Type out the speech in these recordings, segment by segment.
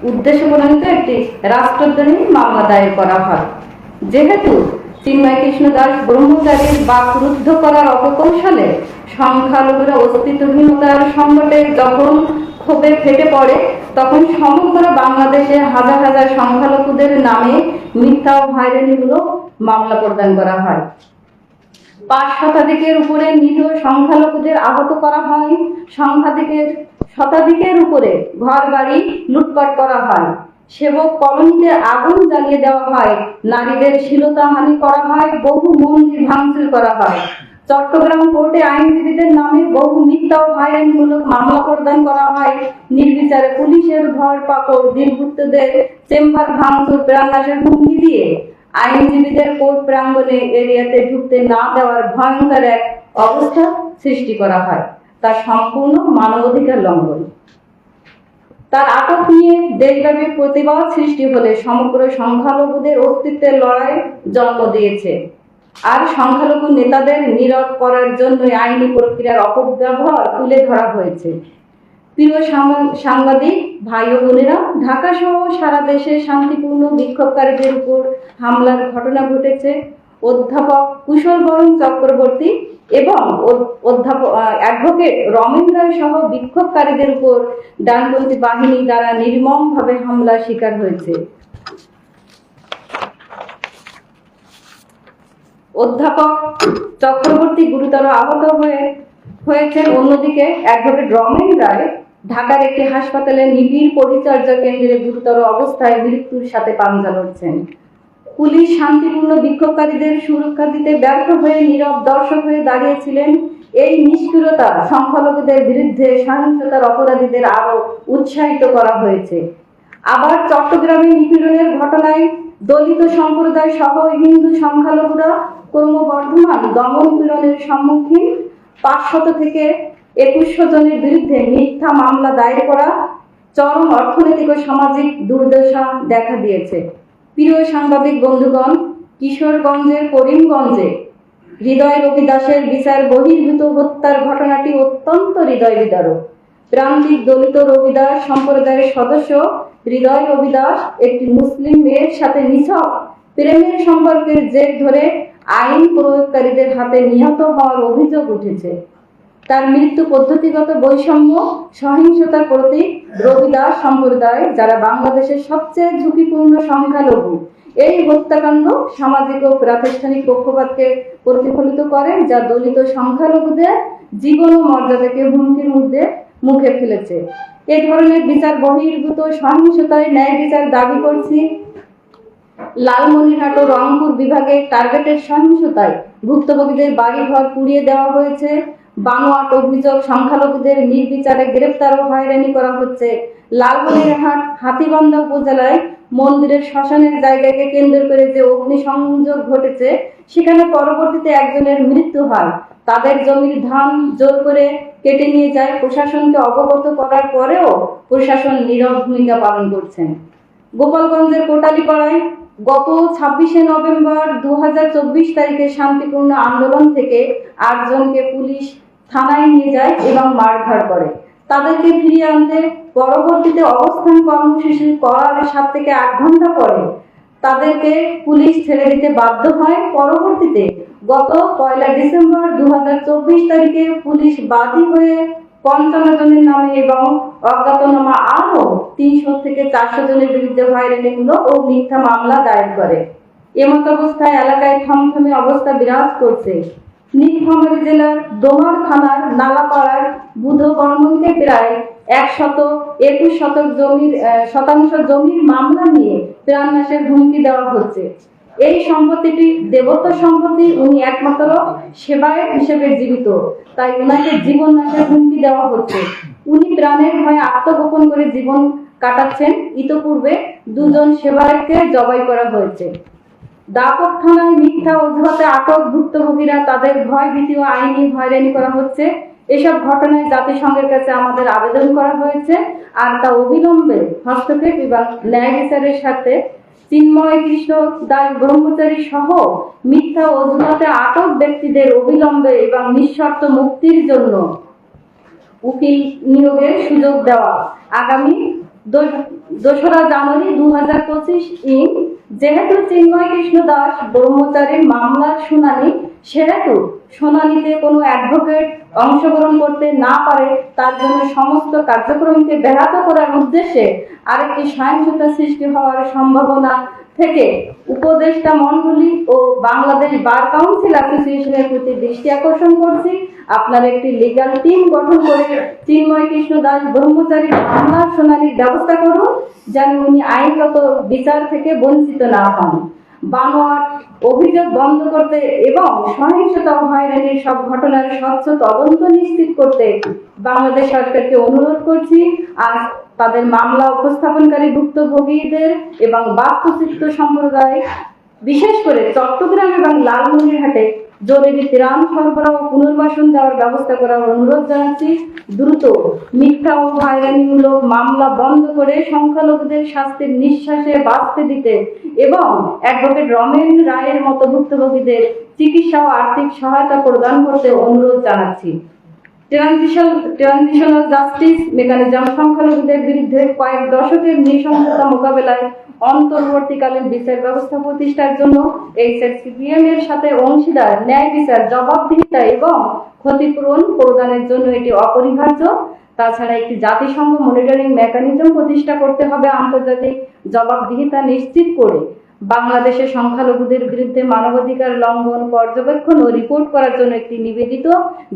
উদ্দেশ্য প্রণীত একটি রাষ্ট্রদ্রোহী মামলা দায়ের করা হয়। যেহেতু চিন্ময় কৃষ্ণ দাস ব্রহ্মচারীর বাকরুদ্ধ করার অপকৌশলে সংখ্যালঘুরা অস্তিত্বহীনতার সংকটে যখন ক্ষোভে ফেটে পড়ে, তখন সমগ্র বাংলাদেশে হাজার হাজার সংখ্যালঘুদের নামে মিথ্যা ও হয়রানিমূলক মামলা প্রদান করা হয়। 5 শতাধিকের উপরে নিরীহ সংখ্যালঘুদের আহত করা হয়, শতাধিকের উপরে ঘর বাড়ি লুটপাট করা হয়, সেবক কলোনিতে আগুন জ্বালিয়ে দেওয়া হয়, নারীদের শ্লীলতাহানি করা হয়, বহু মন্দির ভাঙচুর করা হয়। চট্টগ্রাম কোর্টে আইনজীবীদের নামে বহু মিথ্যা ও হয়রানিমূলক মামলা প্রদান করা হয়। নির্বিচারে পুলিশের ধরপাকড়, দুর্বৃত্তদের চেম্বার ভাঙচুর, প্রাণনাশের হুমকি দিয়ে আইনজীবীদের কোর্ট প্রাঙ্গণে এরিয়াতে ঢুকতে না দেওয়ার ভয়ঙ্কর এক অবস্থা সৃষ্টি করা হয়। তা সম্পূর্ণ মানবাধিকার লঙ্ঘন। তার আটক নিয়ে দেশব্যাপী প্রতিবাদ সৃষ্টি হলে সমগ্র সংখ্যালঘুদের অস্তিত্বের লড়াই জন্ম দিয়েছে। আর সংখ্যালঘু নেতাদের নীরব করার জন্য আইনি প্রক্রিয়ার অপব্যবহার তুলে ধরা হয়েছে। প্রিয় সাংবাদিক ভাই ও বোনেরা, ঢাকা সহ সারা দেশে শান্তিপূর্ণ বিক্ষোভকারীদের উপর হামলার ঘটনা ঘটেছে। অধ্যাপক কুশল বরণ চক্রবর্তী এবং অ্যাডভোকেট রমেন রায় সহ বিক্ষোভকারীদের উপর ডানপন্থী বাহিনী দ্বারা নির্মমভাবে হামলার শিকার হয়েছে। অধ্যাপক চক্রবর্তী গুরুতর আহত হয়েছেন। অন্যদিকে অ্যাডভোকেট রমেন রায় ঢাকার একটি হাসপাতালে নিবিড় পরিচর্যা কেন্দ্রে গুরুতর অবস্থায় মৃত্যুর সাথে পাঞ্জা লড়ছেন। পুলিশ শান্তিপূর্ণ বিক্ষোভকারীদের সুরক্ষা দিতে ব্যর্থ হয়ে নীরব দর্শক হয়ে দাঁড়িয়েছিলেন। এই নিষ্ঠুরতা সংখ্যালঘুদের বিরুদ্ধে সহিংসতার অপরাধীদের আরো উৎসাহিত করা হয়েছে। আবার চট্টগ্রামে নিপীড়নের ঘটনায় দলিত সম্প্রদায় সহ হিন্দু সংখ্যালঘুরা ক্রমবর্ধমান দমন পীড়নের সম্মুখীন। 500 থেকে 2100 জনের বিরুদ্ধে মিথ্যা মামলা দায়ের করা চরম অর্থনৈতিক ও সামাজিক দুর্দশা দেখা দিয়েছে। প্রিয় সাংবাদিক বন্ধুগণ, কিশোরগঞ্জের করিমগঞ্জে হৃদয় রবি দাসের বিচার বহির্ভূত হত্যার ঘটনাটি অত্যন্ত হৃদয় বিদারক। প্রান্তিক দলিত রবি দাস সম্প্রদায়ের সদস্য হৃদয় রবি দাস একটি মুসলিম মেয়ের সাথে নিছক প্রেমের সম্পর্কের জের ধরে আইন প্রয়োগকারীদের হাতে নিহত হওয়ার অভিযোগ উঠেছে। তার মৃত্যু পদ্ধতিগত বৈষম্য, সহিংসতার প্রতীক। রবি দাস সম্প্রদায়, যারা বাংলাদেশের সবচেয়ে ঝুঁকিপূর্ণ সংখ্যালঘু, এই হত্যাকাণ্ড সামাজিক ও প্রাতিষ্ঠানিক পক্ষপাতকে প্রতিফলিত করে, যা দলিত সংখ্যালঘুদের জীবন ও মর্যাদাকে হুমকির মুখে ফেলেছে। এ ধরনের বিচার বহির্ভূত সহিংসতায় ন্যায় বিচার দাবি করছি। লালমনিরহাট ও রংপুর বিভাগে টার্গেটেড সহিংসতায় ভুক্তভোগীদের বাড়িঘর পুড়িয়ে দেওয়া হয়েছে। বানোয়াট অভিযোগ, সংখ্যালঘুদের নির্বিচারে গ্রেফতার ও হয়রানি করা হচ্ছে। লালমনিরহাট হাতীবান্ধা উপজেলায় মন্দিরের শ্মশানের জায়গাকে কেন্দ্র করে যে অগ্নিসংযোগ ঘটেছে, সেখানে পরবর্তীতে একজনের মৃত্যু হয়। তাদের জমির ধান জোর করে কেটে নিয়ে যায়। প্রশাসনকে অবগত করার পরেও প্রশাসন নীরব ভূমিকা পালন করছেন। গোপালগঞ্জের কোটালীপাড়ায় গত 26শে নভেম্বর 2024 তারিখে শান্তিপূর্ণ আন্দোলন থেকে 8 জনকে পুলিশ থানায় নিয়ে যায় এবং মারধর করে। তাদেরকে ফিরিয়ে আনতে পরবর্তীতে অবস্থান কর্মসূচি করার 7 থেকে 8 ঘন্টা পরে তাদেরকে পুলিশ ছেড়ে দিতে বাধ্য হয়। পরবর্তীতে গত 1 ডিসেম্বর 2024 তারিখে পুলিশ বাদী হয়ে 55 জনের নামে এবং অজ্ঞাতনামা আরো 300 থেকে 400 জনের বিরুদ্ধে হয়রানিমূলক ও মিথ্যা মামলা দায়ের করে। এমত অবস্থায় এলাকায় থমথমে অবস্থা বিরাজ করছে। নীলফামারী জেলার ডোমার থানার নালাপাড়ার বুধ বর্মনকে প্রায় 121 শতাংশ জমির মামলা নিয়ে প্রাণনাশের হুমকি দেওয়া হচ্ছে। এই সম্পত্তিটি দেবত্ব সম্পত্তি, উনি একমাত্র সেবায়ক হিসেবে জীবিত, তাই উনাকে জীবন নাশের হুমকি দেওয়া হচ্ছে। উনি প্রাণের ভয়ে আত্মগোপন করে জীবন কাটাচ্ছেন। ইতোপূর্বে 2 জন সেবায়ককে জবাই করা হয়েছে। দাপক থানায় মিথ্যা অজুহাতে আটক ভুক্তভোগীরা, তাদের ভয় ভীতি ও আইনি হয়রানি করা হচ্ছে। এসব ঘটনায় জাতিসংঘের কাছে আমাদের আবেদন করা হয়েছে, আর তা অবিলম্বে হস্তক্ষেপ এবং ন্যায় বিচারের সাথে চিন্ময় কৃষ্ণ দাস ব্রহ্মচারী সহ মিথ্যা অজুহাতে আটক ব্যক্তিদের অবিলম্বে এবং নিঃশর্ত মুক্তির জন্য উকিল নিয়োগের সুযোগ দেওয়া। আগামী 2রা জানুয়ারি 2025 ইং যেহেতু চিন্ময় কৃষ্ণ দাস ব্রহ্মচারীর মামলার শুনানি, সেহেতু শুনানিতে কোনো অ্যাডভোকেট অংশগ্রহণ করতে না পারে, তার জন্য সমস্ত কার্যক্রমকে ব্যাহত করার উদ্দেশ্যে আরেকটি সহিংসতা সৃষ্টি হওয়ার সম্ভাবনা থেকে উপদেষ্টা মণ্ডলী ও বাংলাদেশ বার কাউন্সিল অ্যাসোসিয়েশনের প্রতি দৃষ্টি আকর্ষণ করছি। আপনারা একটি লিগ্যাল টিম গঠন করে চিন্ময় কৃষ্ণ দাস ব্রহ্মচারীর মামলার শুনানির ব্যবস্থা করুন, যেন উনি আইনগত বিচার থেকে বঞ্চিত না হন। বানোয়াট অভিযোগ বন্ধ করতে এবং সহিংসতা ও হয়রানির সব ঘটনার স্বচ্ছ তদন্ত নিশ্চিত করতে বাংলাদেশ সরকারকে অনুরোধ করছি। আর তাদের মামলা উপস্থাপনকারী ভুক্তভোগীদের এবং বাস্তুচিত্ত সম্প্রদায়, বিশেষ করে চট্টগ্রাম এবং লালমনিরহাটে জরুরি ত্রাণ সরবরাহ ও পুনর্বাসন দেওয়ার ব্যবস্থা করার অনুরোধ জানাচ্ছি। দ্রুত মিথ্যা ও হয়রানিমূলক মামলা বন্ধ করে সংখ্যালঘুদের শাস্তির নিঃশ্বাসে বাঁচতে দিতে এবং অ্যাডভোকেট রমেন রায়ের মতো ভুক্তভোগীদের চিকিৎসা ও আর্থিক সহায়তা প্রদান করতে অনুরোধ জানাচ্ছি। ট্রানজিশনাল জাস্টিস মেকানিজম সংখ্যালঘুদের বিরুদ্ধে কয়েক দশকের নৃশংসতা মোকাবেলায় অন্তর্বর্তীকালীন বিচার ব্যবস্থা প্রতিষ্ঠার জন্য HRCPM এর সাথে অংশীদার, ন্যায় বিচার, জবাবদিহিতা এবং ক্ষতিপূরণ প্রদানের জন্য এটি অপরিহার্য। তাছাড়া একটি জাতিসংঘ মনিটরিং মেকানিজম প্রতিষ্ঠা করতে হবে, আন্তর্জাতিক জবাবদিহিতা নিশ্চিত করে বাংলাদেশের সংখ্যালঘুদের বিরুদ্ধে মানবাধিকার লঙ্ঘন পর্যবেক্ষণ ও রিপোর্ট করার জন্য একটি নিবেদিত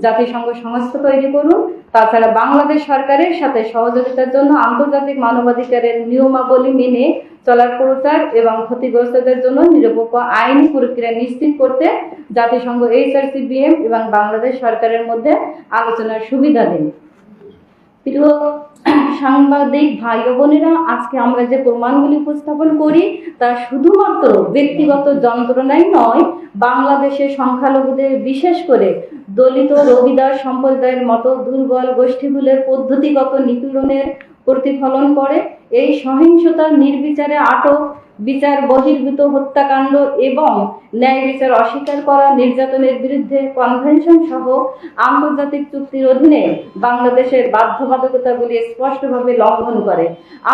জাতিসংঘ সংস্থা তৈরি করুন। তাছাড়া বাংলাদেশ সরকারের সাথে সহযোগিতার জন্য আন্তর্জাতিক মানবাধিকারের নিয়মাবলী মেনে চলার প্রচার এবং ক্ষতিগ্রস্তদের জন্য নিরপেক্ষ আইনি প্রক্রিয়া নিশ্চিত করতে জাতিসংঘ HRCPM এবং বাংলাদেশ সরকারের মধ্যে আলোচনার সুবিধা দিন। প্রিয় সাংবাদিক ভাই ও বোনেরা, আজকে আমরা যে প্রমাণগুলি উপস্থাপন করি তা শুধুমাত্র ব্যক্তিগত যন্ত্রণাই নয়, বাংলাদেশের সংখ্যালঘুদের, বিশেষ করে দলিত রবিদাস সম্প্রদায়ের মতো দুর্বল গোষ্ঠীগুলোর পদ্ধতিগত নিপীড়নের প্রতিফলন করে। এই সহিংসতার নির্বিচারে আটক, বিচার বহির্ভূত হত্যাকাণ্ড এবং ন্যায় বিচার অস্বীকার করা, নির্যাতনের বিরুদ্ধে কনভেনশন সহ আন্তর্জাতিক চুক্তির অধীনে বাংলাদেশের বাধ্যবাধকতাগুলি স্পষ্টভাবে লঙ্ঘন করে।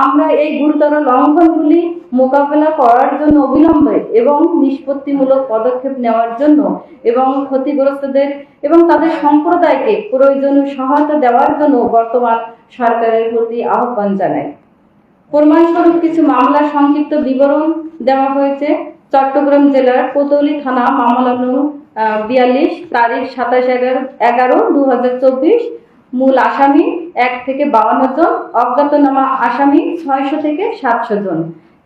আমরা এই গুরুতর লঙ্ঘনগুলি মোকাবেলা করার জন্য অবিলম্বে এবং নিষ্পত্তিমূলক পদক্ষেপ নেওয়ার জন্য এবং ক্ষতিগ্রস্তদের এবং তাদের সম্প্রদায়কে প্রয়োজনীয় সহায়তা দেওয়ার জন্য বর্তমান সরকারের প্রতি আহ্বান জানাই। প্রমাণস্বরূপ কিছু মামলার সংক্ষিপ্ত বিবরণ দেওয়া হয়েছে। চট্টগ্রাম জেলার কোতোয়ালি থানা মামলা নং 42 তারিখ 27/11/2024, মূল আসামি 1 থেকে 52 জন, অজ্ঞাতনামা আসামি 600 থেকে 700 জন,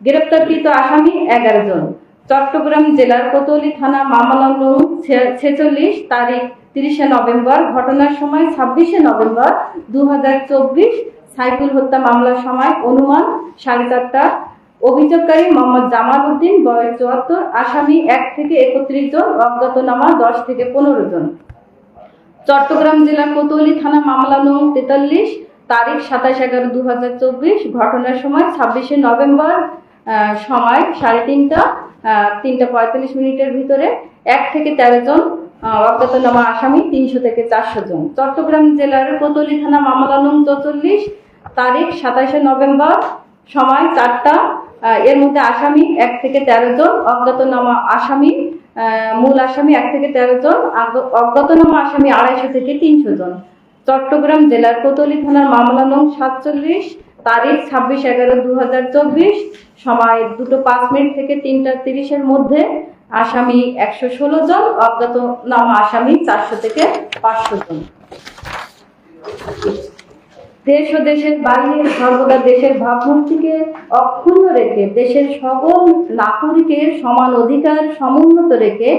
গ্রেপ্তারকৃত আসামি 11 জন। চট্টগ্রাম জেলার কোতোয়ালি থানা মামলা নং 46 তারিখ 30 নভেম্বর, ঘটনার সময় 26 নভেম্বর 2024, সাইফুল হত্যা মামলার সময় অনুমান 4:30টা, অভিযোগকারী মোহাম্মদ জামাল উদ্দিন, বয়স 74, আসামি 1 থেকে 31 জন, অজ্ঞাতনামা 10 থেকে 15 জন। চট্টগ্রাম জেলার কোতোয়ালি থানা মামলা নং 43 তারিখ 27/11/2024, ঘটনার সময় 26 নভেম্বর, সময় 3:30টা, 3:45 ভিতরে, 1 থেকে 13 জন, অজ্ঞাতনামা আসামি 300 থেকে 400 জন। চট্টগ্রাম জেলার কোতোয়ালি থানা মামলা নং 44 তারিখ 27 নভেম্বর, সময় 4টা, এর মধ্যে আসামি 1 থেকে 13 জন, অজ্ঞাতনামা আসামি, মূল আসামি 1 থেকে 13 জন, অজ্ঞাতনামা আসামি 250 থেকে 300 জন। চট্টগ্রাম জেলার কোতোয়ালি থানার মামলা নং 47 তারিখ 26/11/2024, সময় 2:05 থেকে 3:30 মধ্যে, আসামি 116 জন, অজ্ঞাতনামা আসামি 400 থেকে 500 জন। দেশ ও দেশের বাইরে সর্বদা দেশের ভাবমূর্তিকে অক্ষুণ্ণ রেখে, দেশের সকল নাগরিকের সমান অধিকার সমুন্নত রেখে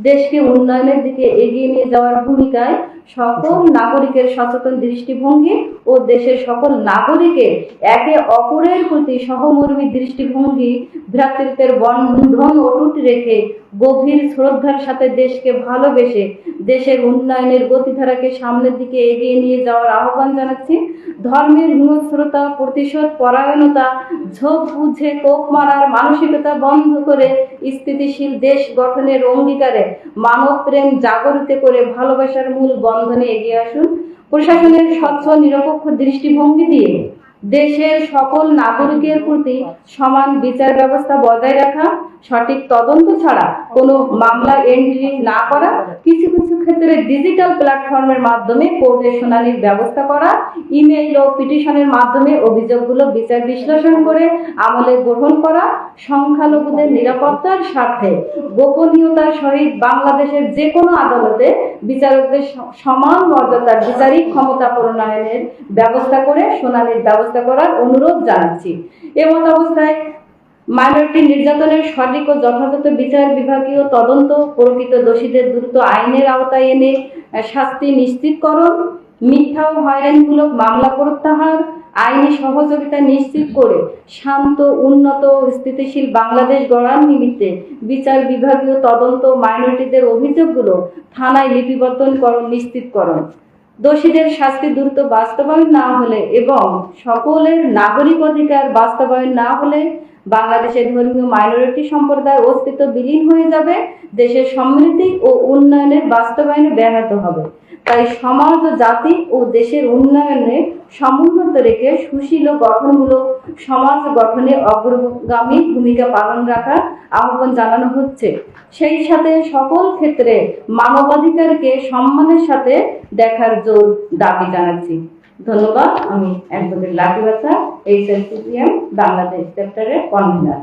দেশকে উন্নয়নের দিকে এগিয়ে নিয়ে যাওয়ার ভূমিকায় সকল নাগরিকের সচেতন দৃষ্টিভঙ্গি ও দেশের সকল নাগরিকের একে অপরের প্রতি সহমর্মী দৃষ্টিভঙ্গি, ভ্রাতৃত্বের বন্ধন অটুট রেখে গভীর শ্রদ্ধার সাথে দেশকে ভালোবেসে দেশের উন্নয়নের গতিধারাকে সামনের দিকে এগিয়ে নিয়ে যাওয়ার আহ্বান জানাচ্ছি। ধর্মের হিংস্রতা, প্রতিশোধ পরায়ণতা, ঝোঁক বুঝে কোপ মারার মানসিকতা বন্ধ করে স্থিতিশীল দেশ গঠনের অঙ্গীকারে মানব প্রেম জাগরিত করে ভালোবাসার মূল বন্ধনে এগিয়ে আসুন। প্রশাসনের স্বচ্ছ নিরপেক্ষ দৃষ্টিভঙ্গি দিয়ে দেশের সকল নাগরিকের প্রতি সমান বিচার ব্যবস্থা বজায় রাখা, সঠিক তদন্ত ছাড়া কোনো মামলা এন্ট্রি না করা, কিছু কিছু ক্ষেত্রে ডিজিটাল প্ল্যাটফর্মের মাধ্যমে কোর্টে শুনানির ব্যবস্থা করা, ইমেইল ও পিটিশনের মাধ্যমে অভিযোগগুলো বিচার বিশ্লেষণ করে আমলে গ্রহণ করা, সংখ্যালঘুদের নিরাপত্তার স্বার্থে গোপনীয়তার সহিত বাংলাদেশের যে কোনো আদালতে বিচারকদের সমান মর্যাদার বিচারিক ক্ষমতা প্রণয়নের ব্যবস্থা করে শুনানির ব্যবস্থা করার অনুরোধ জানাচ্ছি। এমত অবস্থায় মাইনরিটি নির্যাতনের সঠিক ও যথাযথ বিচার, বিভাগীয় তদন্ত, প্রকৃত দোষীদের দ্রুত আইনের আওতায় এনে শাস্তি নিশ্চিতকরণ, মিথ্যা ও হয়রানিমূলক মামলা প্রত্যাহার, আইনি সহযোগিতা নিশ্চিত করে শান্ত, উন্নত ও স্থিতিশীল বাংলাদেশ গড়ার নিমিত্তে বিচার, বিভাগীয় তদন্ত, মাইনরিটিদের অভিযোগগুলো থানায় লিপিবদ্ধকরণ নিশ্চিতকরণ, দোষীদের শাস্তি দ্রুত বাস্তবায়ন না হলে এবং সকলের নাগরিক অধিকার বাস্তবায়ন না হলে বাংলাদেশের ধর্মীয় মাইনরিটি সম্প্রদায়ের অস্তিত্ব বিলীন হয়ে যাবে, দেশের সমৃদ্ধি ও উন্নয়নের বাস্তবায়নে ব্যাহত হবে। তাই সমাজ ও জাতি ও দেশের উন্নয়নে সমুন্নত রেখে সুশীল ও গঠনমূলক সমাজ গঠনে অগ্রগামী ভূমিকা পালন রাখার আহ্বান জানানো হচ্ছে। সেই সাথে সকল ক্ষেত্রে মানবাধিকারকে সম্মানের সাথে দেখার জোর দাবি জানাচ্ছি। ধন্যবাদ। আমি অ্যাডভোকেট লাকি বাছা, HLCPM বাংলাদেশ চ্যাপ্টারের কনভেনার।